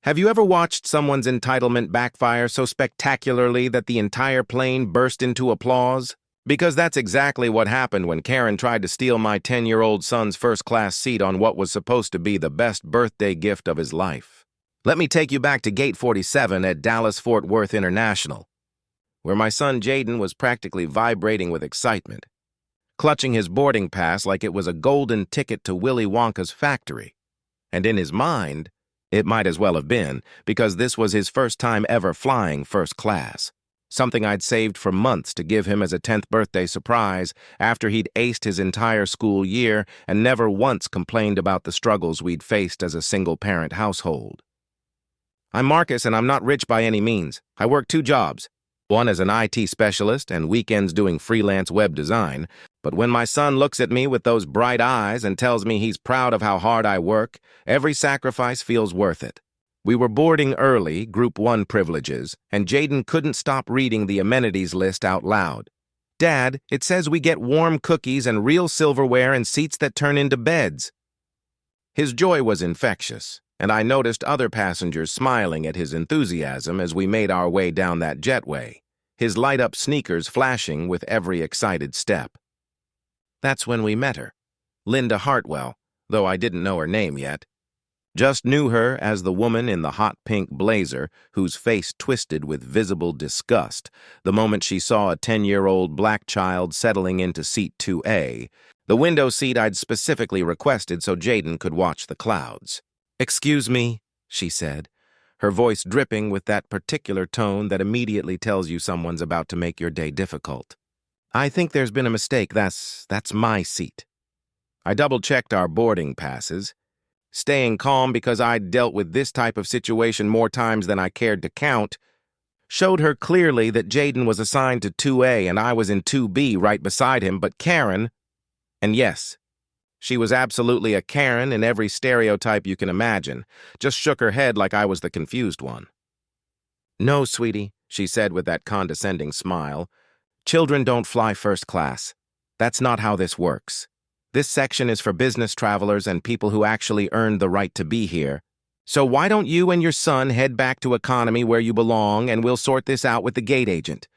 Have you ever watched someone's entitlement backfire so spectacularly that the entire plane burst into applause? Because that's exactly what happened when Karen tried to steal my 10-year-old son's first-class seat on what was supposed to be the best birthday gift of his life. Let me take you back to Gate 47 at Dallas-Fort Worth International, where my son Jaden was practically vibrating with excitement, clutching his boarding pass like it was a golden ticket to Willy Wonka's factory. And in his mind, it might as well have been, because this was his first time ever flying first class. Something I'd saved for months to give him as a 10th birthday surprise after he'd aced his entire school year and never once complained about the struggles we'd faced as a single-parent household. I'm Marcus, and I'm not rich by any means. I work 2 jobs, one as an IT specialist and weekends doing freelance web design. But when my son looks at me with those bright eyes and tells me he's proud of how hard I work, every sacrifice feels worth it. We were boarding early, Group 1 privileges, and Jaden couldn't stop reading the amenities list out loud. "Dad, it says we get warm cookies and real silverware and seats that turn into beds." His joy was infectious, and I noticed other passengers smiling at his enthusiasm as we made our way down that jetway, his light-up sneakers flashing with every excited step. That's when we met her, Linda Hartwell, though I didn't know her name yet. Just knew her as the woman in the hot pink blazer whose face twisted with visible disgust the moment she saw a 10-year-old black child settling into seat 2A, the window seat I'd specifically requested so Jaden could watch the clouds. "Excuse me," she said, her voice dripping with that particular tone that immediately tells you someone's about to make your day difficult. "I think there's been a mistake. That's my seat." I double-checked our boarding passes, staying calm because I'd dealt with this type of situation more times than I cared to count, showed her clearly that Jaden was assigned to 2A and I was in 2B right beside him, but Karen, and yes, she was absolutely a Karen in every stereotype you can imagine, just shook her head like I was the confused one. "No, sweetie," she said with that condescending smile. "Children don't fly first class. That's not how this works. This section is for business travelers and people who actually earned the right to be here. So why don't you and your son head back to economy where you belong and we'll sort this out with the gate agent.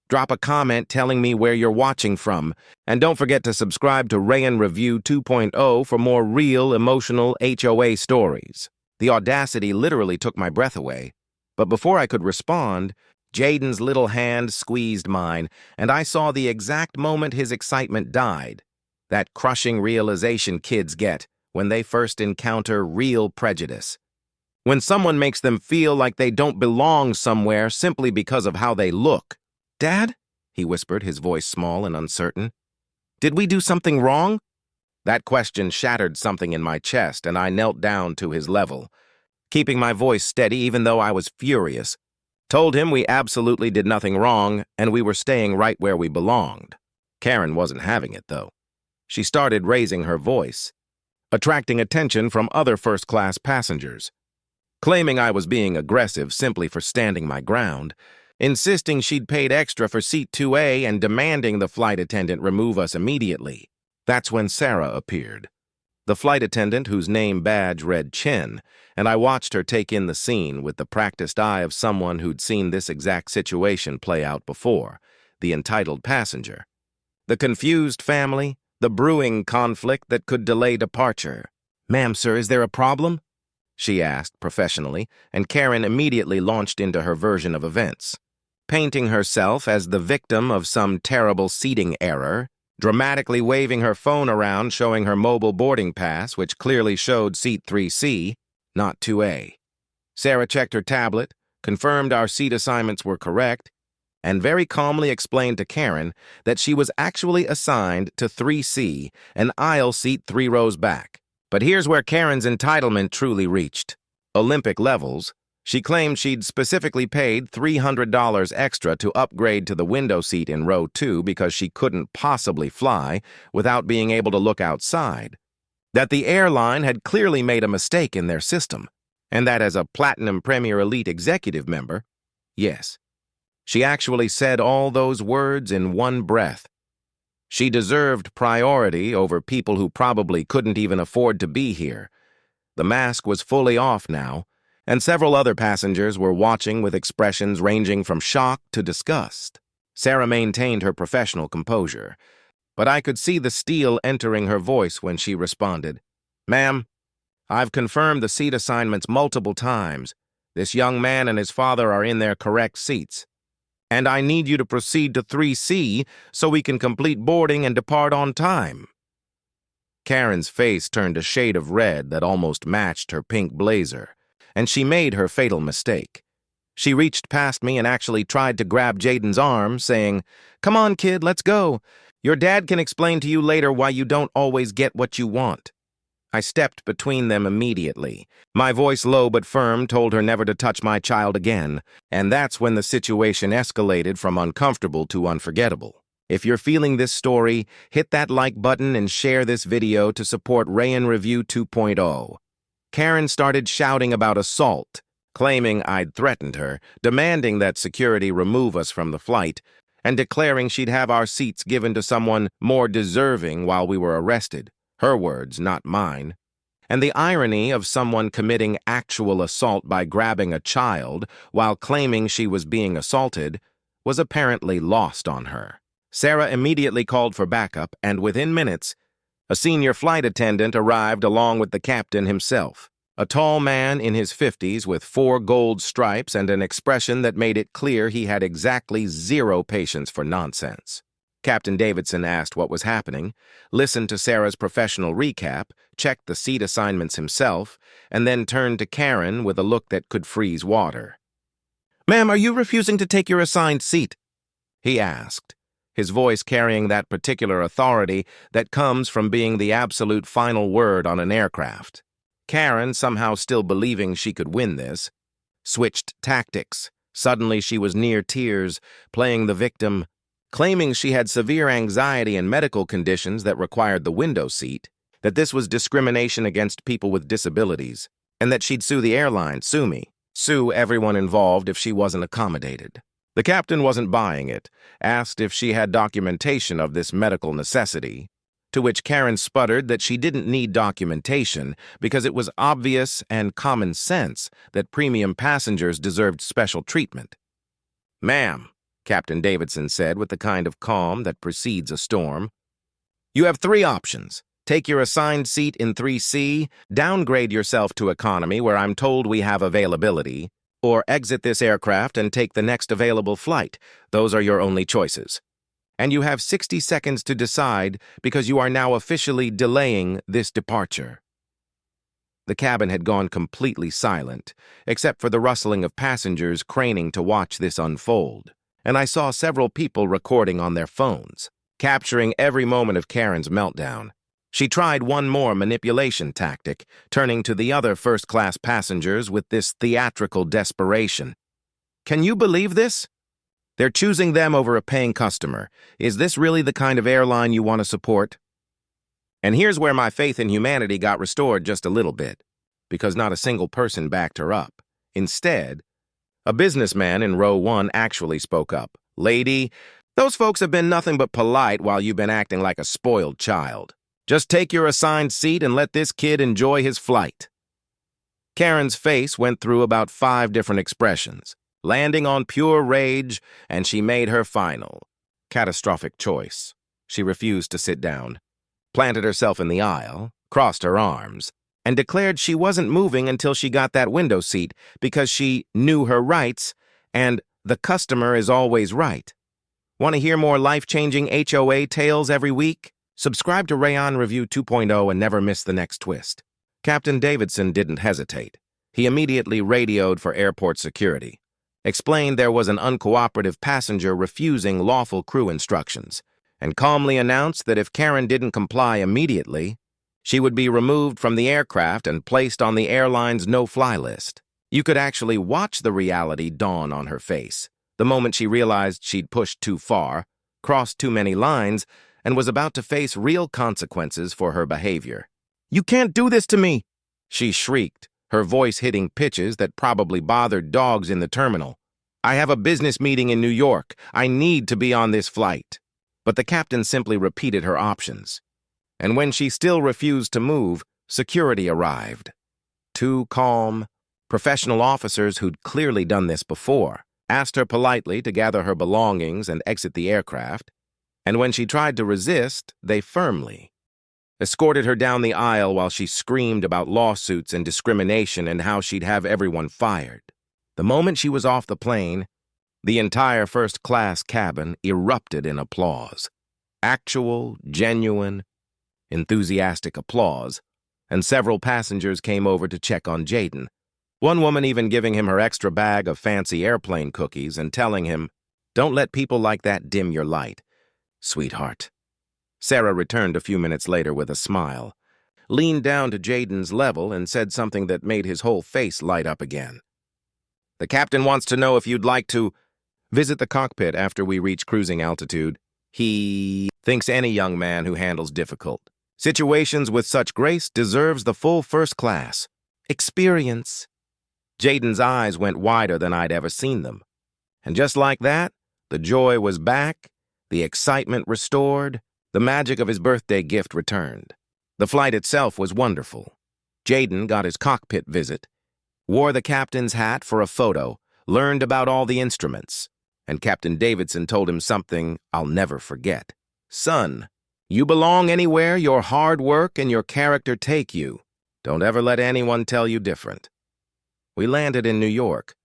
Drop a comment telling me where you're watching from, and don't forget to subscribe to Rayan Review 2.0 for more real, emotional HOA stories." The audacity literally took my breath away, but before I could respond, Jaden's little hand squeezed mine, and I saw the exact moment his excitement died. That crushing realization kids get when they first encounter real prejudice. When someone makes them feel like they don't belong somewhere simply because of how they look. "Dad?" he whispered, his voice small and uncertain. "Did we do something wrong?" That question shattered something in my chest, and I knelt down to his level, keeping my voice steady even though I was furious. Told him we absolutely did nothing wrong, and we were staying right where we belonged. Karen wasn't having it, though. She started raising her voice, attracting attention from other first-class passengers, claiming I was being aggressive simply for standing my ground, insisting she'd paid extra for seat 2A and demanding the flight attendant remove us immediately. That's when Sarah appeared, the flight attendant whose name badge read Chin, and I watched her take in the scene with the practiced eye of someone who'd seen this exact situation play out before, the entitled passenger. The confused family, the brewing conflict that could delay departure. "Ma'am, sir, is there a problem?" she asked professionally, and Karen immediately launched into her version of events, painting herself as the victim of some terrible seating error, dramatically waving her phone around showing her mobile boarding pass, which clearly showed seat 3C, not 2A. Sarah checked her tablet, confirmed our seat assignments were correct, and very calmly explained to Karen that she was actually assigned to 3C, an aisle seat 3 rows back. But here's where Karen's entitlement truly reached Olympic levels. She claimed she'd specifically paid $300 extra to upgrade to the window seat in row 2 because she couldn't possibly fly without being able to look outside. That the airline had clearly made a mistake in their system, and that as a Platinum Premier Elite executive member, yes, she actually said all those words in one breath. She deserved priority over people who probably couldn't even afford to be here. The mask was fully off now, and several other passengers were watching with expressions ranging from shock to disgust. Sarah maintained her professional composure, but I could see the steel entering her voice when she responded. "Ma'am, I've confirmed the seat assignments multiple times. This young man and his father are in their correct seats. And I need you to proceed to 3C so we can complete boarding and depart on time." Karen's face turned a shade of red that almost matched her pink blazer, and she made her fatal mistake. She reached past me and actually tried to grab Jaden's arm, saying, "Come on, kid, let's go. Your dad can explain to you later why you don't always get what you want." I stepped between them immediately. My voice, low but firm, told her never to touch my child again, and that's when the situation escalated from uncomfortable to unforgettable. If you're feeling this story, hit that like button and share this video to support Rayan Review 2.0. Karen started shouting about assault, claiming I'd threatened her, demanding that security remove us from the flight, and declaring she'd have our seats given to someone more deserving while we were arrested. Her words, not mine. And the irony of someone committing actual assault by grabbing a child while claiming she was being assaulted was apparently lost on her. Sarah immediately called for backup, and within minutes, a senior flight attendant arrived along with the captain himself, a tall man in his 50s with 4 gold stripes and an expression that made it clear he had exactly 0 patience for nonsense. Captain Davidson asked what was happening, listened to Sarah's professional recap, checked the seat assignments himself, and then turned to Karen with a look that could freeze water. "Ma'am, are you refusing to take your assigned seat?" he asked, his voice carrying that particular authority that comes from being the absolute final word on an aircraft. Karen, somehow still believing she could win this, switched tactics. Suddenly she was near tears, playing the victim, claiming she had severe anxiety and medical conditions that required the window seat, that this was discrimination against people with disabilities, and that she'd sue the airline, sue everyone involved if she wasn't accommodated. The captain wasn't buying it, asked if she had documentation of this medical necessity, to which Karen sputtered that she didn't need documentation because it was obvious and common sense that premium passengers deserved special treatment. "Ma'am," Captain Davidson said with the kind of calm that precedes a storm, "you have 3 options. Take your assigned seat in 3C, downgrade yourself to economy where I'm told we have availability, or exit this aircraft and take the next available flight. Those are your only choices. And you have 60 seconds to decide because you are now officially delaying this departure." The cabin had gone completely silent, except for the rustling of passengers craning to watch this unfold, and I saw several people recording on their phones, capturing every moment of Karen's meltdown. She tried one more manipulation tactic, turning to the other first-class passengers with this theatrical desperation. "Can you believe this? They're choosing them over a paying customer. Is this really the kind of airline you want to support?" And here's where my faith in humanity got restored just a little bit, because not a single person backed her up. Instead, a businessman in row 1 actually spoke up. "Lady, those folks have been nothing but polite while you've been acting like a spoiled child. Just take your assigned seat and let this kid enjoy his flight." Karen's face went through about 5 different expressions, landing on pure rage, and she made her final, catastrophic choice. She refused to sit down, planted herself in the aisle, crossed her arms, and declared she wasn't moving until she got that window seat because she knew her rights and the customer is always right. Want to hear more life-changing HOA tales every week? Subscribe to Rayan Review 2.0 and never miss the next twist. Captain Davidson didn't hesitate. He immediately radioed for airport security, explained there was an uncooperative passenger refusing lawful crew instructions, and calmly announced that if Karen didn't comply immediately, she would be removed from the aircraft and placed on the airline's no-fly list. You could actually watch the reality dawn on her face, the moment she realized she'd pushed too far, crossed too many lines, and was about to face real consequences for her behavior. "You can't do this to me!" she shrieked, her voice hitting pitches that probably bothered dogs in the terminal. "I have a business meeting in New York. I need to be on this flight." But the captain simply repeated her options. And when she still refused to move, security arrived. Too calm, Professional officers who'd clearly done this before asked her politely to gather her belongings and exit the aircraft, and when she tried to resist, they firmly escorted her down the aisle while she screamed about lawsuits and discrimination and how she'd have everyone fired. The moment she was off the plane, the entire first-class cabin erupted in applause. Actual, genuine, enthusiastic applause, and several passengers came over to check on Jaden. One woman even giving him her extra bag of fancy airplane cookies and telling him, "Don't let people like that dim your light, sweetheart." Sarah returned a few minutes later with a smile, leaned down to Jaden's level and said something that made his whole face light up again. "The captain wants to know if you'd like to visit the cockpit after we reach cruising altitude. He thinks any young man who handles difficult situations with such grace deserves the full first-class experience." Jaden's eyes went wider than I'd ever seen them. And just like that, the joy was back, the excitement restored, the magic of his birthday gift returned. The flight itself was wonderful. Jaden got his cockpit visit, wore the captain's hat for a photo, learned about all the instruments, and Captain Davidson told him something I'll never forget. "Son, you belong anywhere your hard work and your character take you. Don't ever let anyone tell you different." We landed in New York,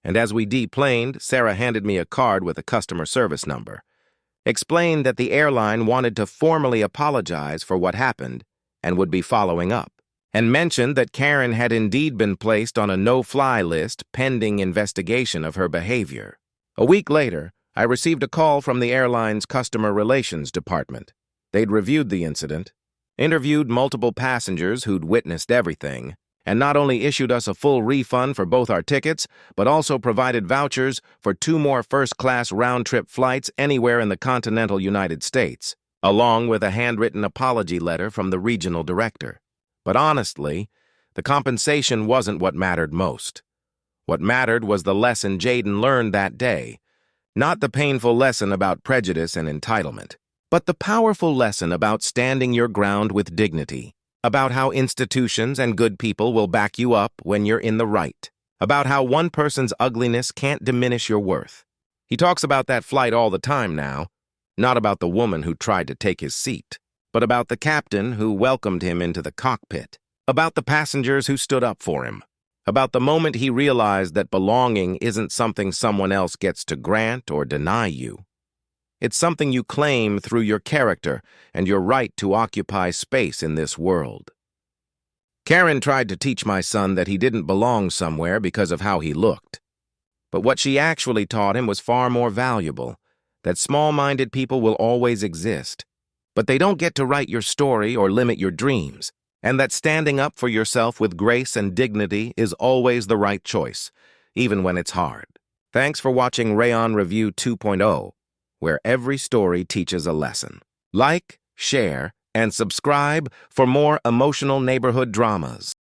and as we deplaned, Sarah handed me a card with a customer service number, explained that the airline wanted to formally apologize for what happened and would be following up, and mentioned that Karen had indeed been placed on a no-fly list pending investigation of her behavior. A week later, I received a call from the airline's customer relations department. They'd reviewed the incident, interviewed multiple passengers who'd witnessed everything, and not only issued us a full refund for both our tickets, but also provided vouchers for 2 more first-class round-trip flights anywhere in the continental United States, along with a handwritten apology letter from the regional director. But honestly, the compensation wasn't what mattered most. What mattered was the lesson Jaden learned that day, not the painful lesson about prejudice and entitlement, but the powerful lesson about standing your ground with dignity, about how institutions and good people will back you up when you're in the right, about how one person's ugliness can't diminish your worth. He talks about that flight all the time now, not about the woman who tried to take his seat, but about the captain who welcomed him into the cockpit, about the passengers who stood up for him, about the moment he realized that belonging isn't something someone else gets to grant or deny you. It's something you claim through your character and your right to occupy space in this world. Karen tried to teach my son that he didn't belong somewhere because of how he looked. But what she actually taught him was far more valuable, that small-minded people will always exist, but they don't get to write your story or limit your dreams, and that standing up for yourself with grace and dignity is always the right choice, even when it's hard. Thanks for watching Rayan Review 2.0. where every story teaches a lesson. Like, share, and subscribe for more emotional neighborhood dramas.